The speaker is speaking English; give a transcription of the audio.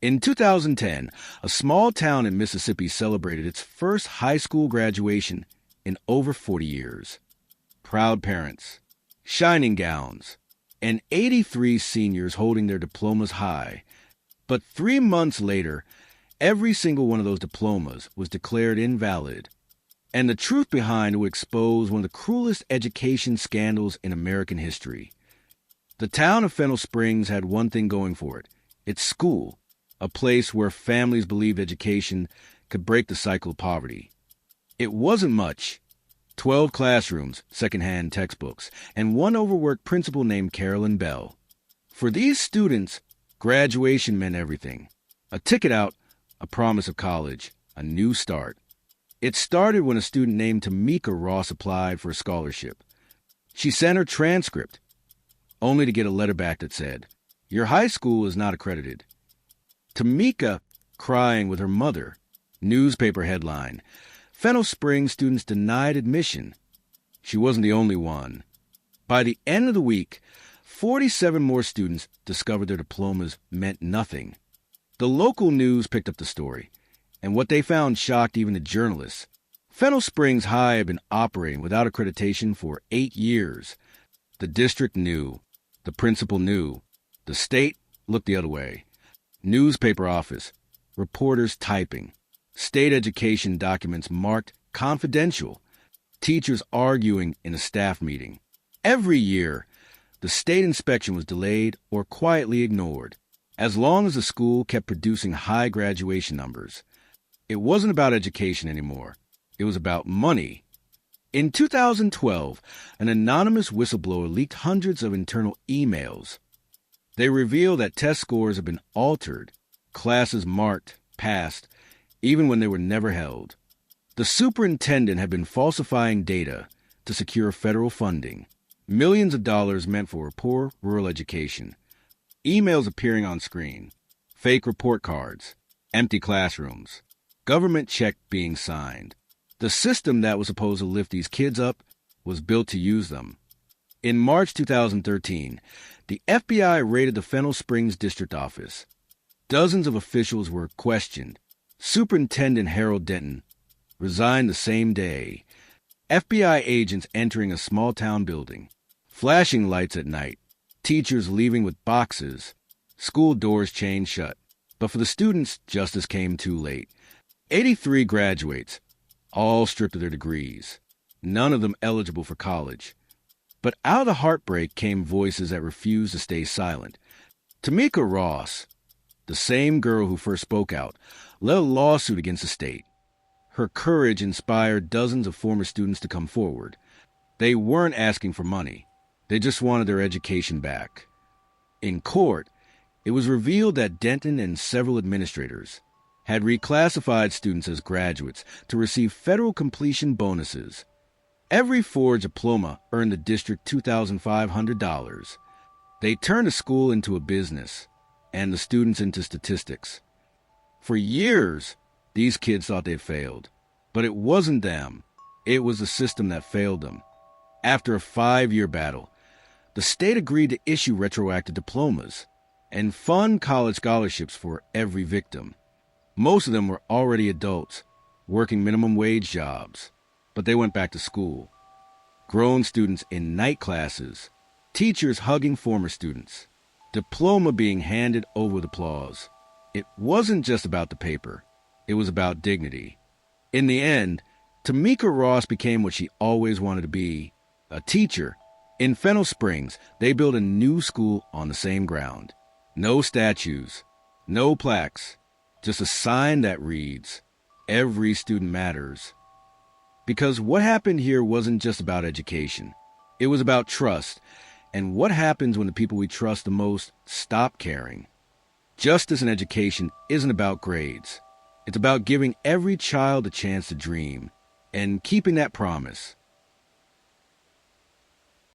In 2010, a small town in Mississippi celebrated its first high school graduation in over 40 years. Proud parents, shining gowns, and 83 seniors holding their diplomas high. But 3 months later, every single one of those diplomas was declared invalid. And the truth behind would expose one of the cruelest education scandals in American history. The town of Fennel Springs had one thing going for it: its school, a place where families believed education could break the cycle of poverty. It wasn't much: 12 classrooms, secondhand textbooks, and one overworked principal named Carolyn Bell. For these students, graduation meant everything: a ticket out, a promise of college, a new start. It started when a student named Tamika Ross applied for a scholarship. She sent her transcript, only to get a letter back that said, "Your high school is not accredited." Tamika, crying with her mother. Newspaper headline: Fennel Springs students denied admission. She wasn't the only one. By the end of the week, 47 more students discovered their diplomas meant nothing. The local news picked up the story, and what they found shocked even the journalists. Fennel Springs High had been operating without accreditation for 8 years. The district knew. The principal knew. The state looked the other way. Newspaper office, reporters typing, state education documents marked confidential, teachers arguing in a staff meeting. Every year, the state inspection was delayed or quietly ignored, as long as the school kept producing high graduation numbers. It wasn't about education anymore. It was about money. In 2012, an anonymous whistleblower leaked hundreds of internal emails. They revealed that test scores had been altered, classes marked, passed, even when they were never held. The superintendent had been falsifying data to secure federal funding, millions of dollars meant for poor rural education. Emails appearing on screen, fake report cards, empty classrooms, government check being signed. The system that was supposed to lift these kids up was built to use them. In March 2013, the FBI raided the Fennel Springs district office. Dozens of officials were questioned. Superintendent Harold Denton resigned the same day. FBI agents entering a small-town building. Flashing lights at night. Teachers leaving with boxes. School doors chained shut. But for the students, justice came too late. 83 graduates, all stripped of their degrees. None of them eligible for college. But out of the heartbreak came voices that refused to stay silent. Tamika Ross, the same girl who first spoke out, led a lawsuit against the state. Her courage inspired dozens of former students to come forward. They weren't asking for money. They just wanted their education back. In court, it was revealed that Denton and several administrators had reclassified students as graduates to receive federal completion bonuses. Every forged diploma earned the district $2,500. They turned the school into a business and the students into statistics. For years, these kids thought they'd failed. But it wasn't them. It was the system that failed them. After a 5-year battle, the state agreed to issue retroactive diplomas and fund college scholarships for every victim. Most of them were already adults, working minimum wage jobs. But they went back to school. Grown students in night classes, teachers hugging former students, diploma being handed over with applause. It wasn't just about the paper. It was about dignity. In the end, Tamika Ross became what she always wanted to be, a teacher. In Fennel Springs, they built a new school on the same ground. No statues, no plaques, just a sign that reads, "Every student matters." Because what happened here wasn't just about education. It was about trust, and what happens when the people we trust the most stop caring. Justice in education isn't about grades. It's about giving every child a chance to dream and keeping that promise.